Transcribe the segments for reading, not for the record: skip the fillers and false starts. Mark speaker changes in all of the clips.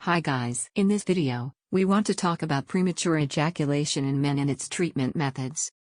Speaker 1: Hi guys, in this video, we want to talk about premature ejaculation in men and its treatment methods.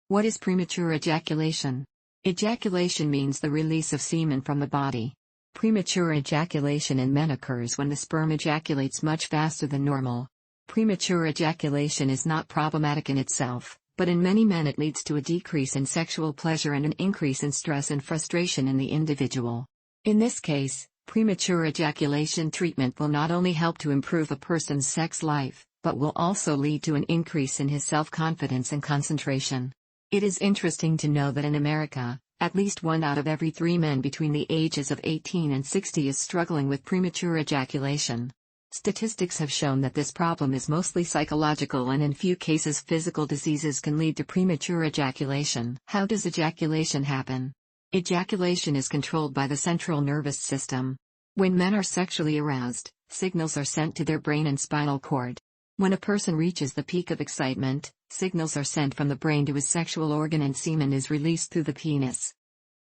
Speaker 1: What is premature ejaculation? Ejaculation means the release of semen from the body. Premature ejaculation in men occurs when the sperm ejaculates much faster than normal. Premature ejaculation is not problematic in itself, but in many men it leads to a decrease in sexual pleasure and an increase in stress and frustration in the individual. In this case, premature ejaculation treatment will not only help to improve a person's sex life, but will also lead to an increase in his self-confidence and concentration. It is interesting to know that in America, at least 1 out of every 3 men between the ages of 18 and 60 is struggling with premature ejaculation. Statistics have shown that this problem is mostly psychological, and in few cases physical diseases can lead to premature ejaculation. How does ejaculation happen? Ejaculation is controlled by the central nervous system. When men are sexually aroused, signals are sent to their brain and spinal cord. When a person reaches the peak of excitement, signals are sent from the brain to his sexual organ and semen is released through the penis.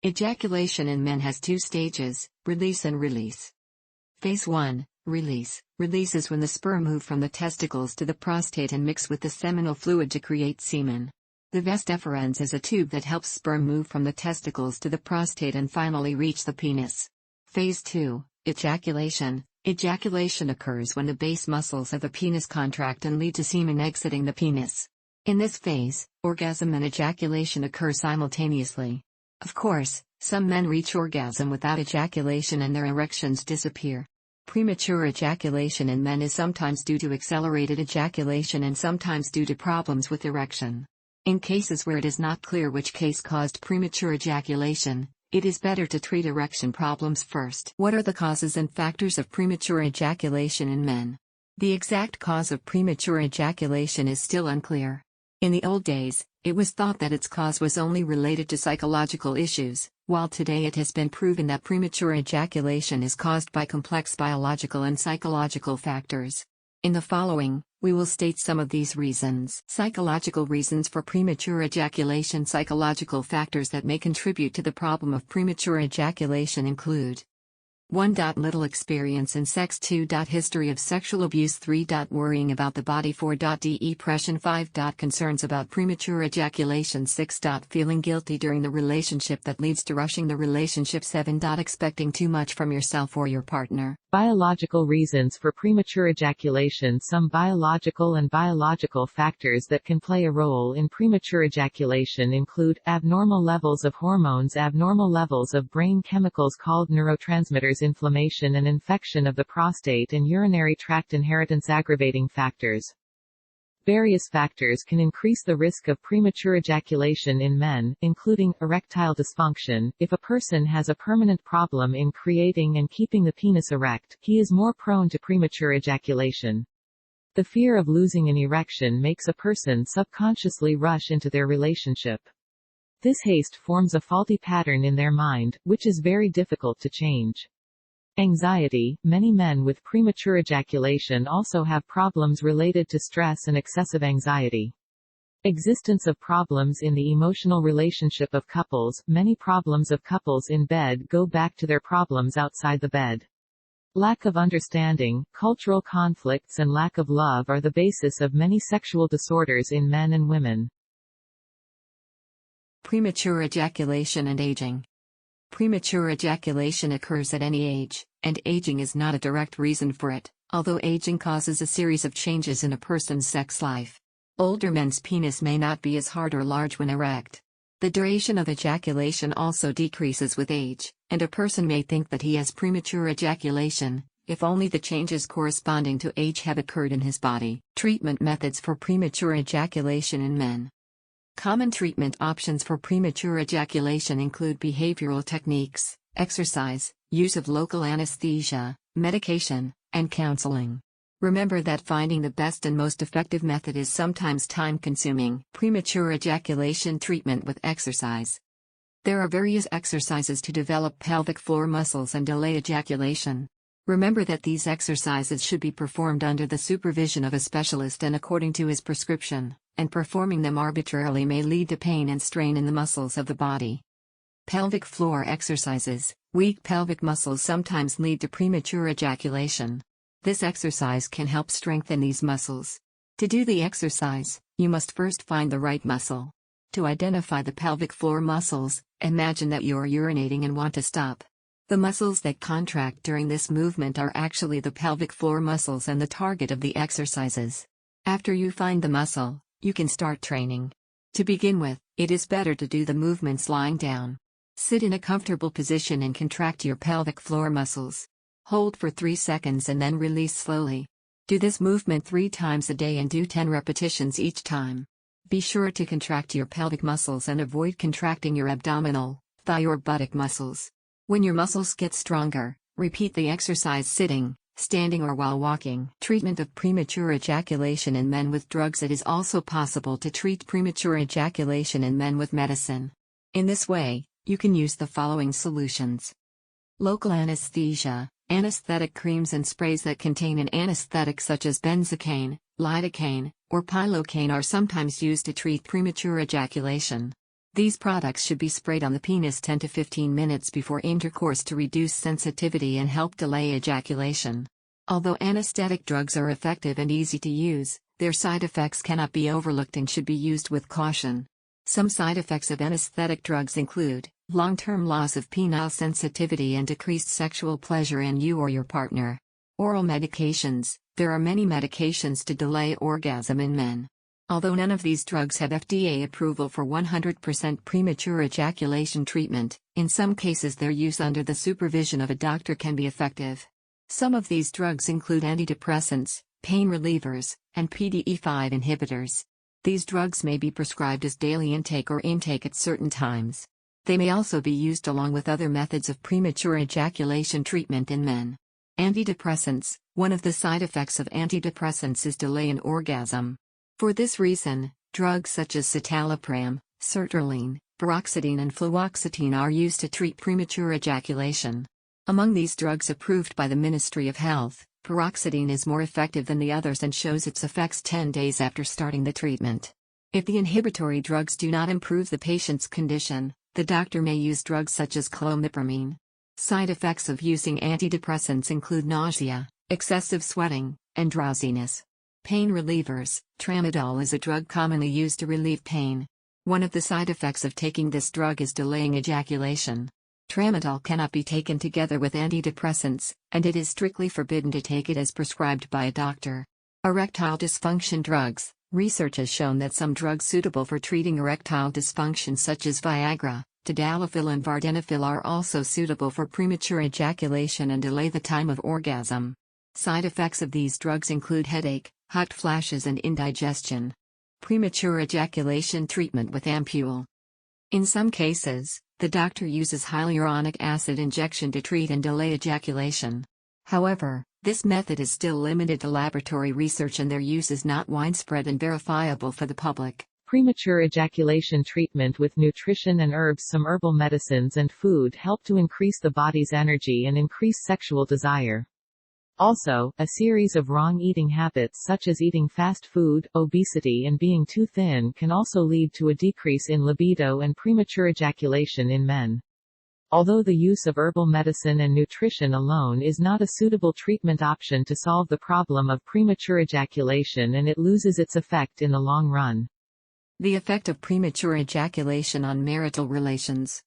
Speaker 1: Ejaculation in men has 2 stages, release and release. Phase 1. Release. Release is when the sperm move from the testicles to the prostate and mix with the seminal fluid to create semen. The vas deferens is a tube that helps sperm move from the testicles to the prostate and finally reach the penis. Phase 2. Ejaculation. Ejaculation occurs when the base muscles of the penis contract and lead to semen exiting the penis. In this phase, orgasm and ejaculation occur simultaneously. Of course, some men reach orgasm without ejaculation and their erections disappear. Premature ejaculation in men is sometimes due to accelerated ejaculation and sometimes due to problems with erection. In cases where it is not clear which case caused premature ejaculation, it is better to treat erection problems first. What are the causes and factors of premature ejaculation in men? The exact cause of premature ejaculation is still unclear. In the old days, it was thought that its cause was only related to psychological issues, while today it has been proven that premature ejaculation is caused by complex biological and psychological factors. In the following, we will state some of these reasons. Psychological reasons for premature ejaculation. Psychological factors that may contribute to the problem of premature ejaculation include 1. Little experience in sex. 2. History of sexual abuse. 3. Worrying about the body. 4. Depression. 5. Concerns about premature ejaculation. 6. Feeling guilty during the relationship that leads to rushing the relationship. 7. Expecting too much from yourself or your partner.
Speaker 2: Biological reasons for premature ejaculation. Some biological and biological factors that can play a role in premature ejaculation include abnormal levels of hormones, abnormal levels of brain chemicals called neurotransmitters, inflammation and infection of the prostate and urinary tract, inheritance. Aggravating factors. Various factors can increase the risk of premature ejaculation in men, including erectile dysfunction. If a person has a permanent problem in creating and keeping the penis erect, he is more prone to premature ejaculation. The fear of losing an erection makes a person subconsciously rush into their relationship. This haste forms a faulty pattern in their mind, which is very difficult to change. Anxiety. Many men with premature ejaculation also have problems related to stress and excessive anxiety. Existence of problems in the emotional relationship of couples. Many problems of couples in bed go back to their problems outside the bed. Lack of understanding, cultural conflicts and lack of love are the basis of many sexual disorders in men and women.
Speaker 1: Premature ejaculation and aging. Premature ejaculation occurs at any age, and aging is not a direct reason for it, although aging causes a series of changes in a person's sex life. Older men's penis may not be as hard or large when erect. The duration of ejaculation also decreases with age, and a person may think that he has premature ejaculation, if only the changes corresponding to age have occurred in his body. Treatment methods for premature ejaculation in men. Common treatment options for premature ejaculation include behavioral techniques, exercise, use of local anesthesia, medication, and counseling. Remember that finding the best and most effective method is sometimes time-consuming. Premature ejaculation treatment with exercise. There are various exercises to develop pelvic floor muscles and delay ejaculation. Remember that these exercises should be performed under the supervision of a specialist and according to his prescription. and performing them arbitrarily may lead to pain and strain in the muscles of the body. Pelvic floor exercises. Weak pelvic muscles sometimes lead to premature ejaculation. This exercise can help strengthen these muscles. To do the exercise, you must first find the right muscle. To identify the pelvic floor muscles, imagine that you are urinating and want to stop. The muscles that contract during this movement are actually the pelvic floor muscles and the target of the exercises. After you find the muscle, you can start training. To begin with, it is better to do the movements lying down. Sit in a comfortable position and contract your pelvic floor muscles. Hold for 3 seconds and then release slowly. Do this movement 3 times a day and do 10 repetitions each time. Be sure to contract your pelvic muscles and avoid contracting your abdominal, thigh or buttock muscles. When your muscles get stronger, repeat the exercise sitting, standing or while walking. Treatment of premature ejaculation in men with drugs. It is also possible to treat premature ejaculation in men with medicine. In this way, you can use the following solutions. Local anesthesia. Anesthetic creams and sprays that contain an anesthetic such as benzocaine, lidocaine, or pilocaine are sometimes used to treat premature ejaculation. These products should be sprayed on the penis 10 to 15 minutes before intercourse to reduce sensitivity and help delay ejaculation. Although anesthetic drugs are effective and easy to use, their side effects cannot be overlooked and should be used with caution. Some side effects of anesthetic drugs include long-term loss of penile sensitivity and decreased sexual pleasure in you or your partner. Oral medications. There are many medications to delay orgasm in men. Although none of these drugs have FDA approval for 100% premature ejaculation treatment, in some cases their use under the supervision of a doctor can be effective. Some of these drugs include antidepressants, pain relievers, and PDE5 inhibitors. These drugs may be prescribed as daily intake or intake at certain times. They may also be used along with other methods of premature ejaculation treatment in men. Antidepressants. One of the side effects of antidepressants is delay in orgasm. For this reason, drugs such as citalopram, sertraline, paroxetine and fluoxetine are used to treat premature ejaculation. Among these drugs approved by the Ministry of Health, paroxetine is more effective than the others and shows its effects 10 days after starting the treatment. If the inhibitory drugs do not improve the patient's condition, the doctor may use drugs such as clomipramine. Side effects of using antidepressants include nausea, excessive sweating, and drowsiness. Pain relievers. Tramadol is a drug commonly used to relieve pain. One of the side effects of taking this drug is delaying ejaculation. Tramadol cannot be taken together with antidepressants, and it is strictly forbidden to take it as prescribed by a doctor. Erectile dysfunction drugs. Research has shown that some drugs suitable for treating erectile dysfunction such as Viagra, tadalafil and vardenafil are also suitable for premature ejaculation and delay the time of orgasm. Side effects of these drugs include headache, hot flashes and indigestion. Premature ejaculation treatment with ampule. In some cases, the doctor uses hyaluronic acid injection to treat and delay ejaculation. However, this method is still limited to laboratory research and their use is not widespread and verifiable for the public.
Speaker 2: Premature ejaculation treatment with nutrition and herbs. Some herbal medicines and food help to increase the body's energy and increase sexual desire. Also, a series of wrong eating habits such as eating fast food, obesity and being too thin can also lead to a decrease in libido and premature ejaculation in men. Although the use of herbal medicine and nutrition alone is not a suitable treatment option to solve the problem of premature ejaculation, and it loses its effect in the long run.
Speaker 1: The effect of premature ejaculation on marital relations.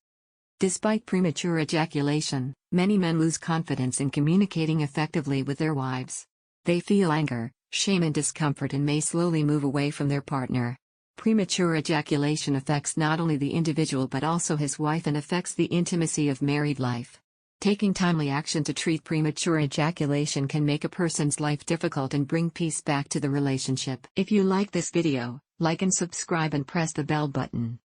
Speaker 1: Despite premature ejaculation, many men lose confidence in communicating effectively with their wives. They feel anger, shame and discomfort and may slowly move away from their partner. Premature ejaculation affects not only the individual but also his wife and affects the intimacy of married life. Taking timely action to treat premature ejaculation can make a person's life difficult and bring peace back to the relationship. If you like this video, like and subscribe and press the bell button.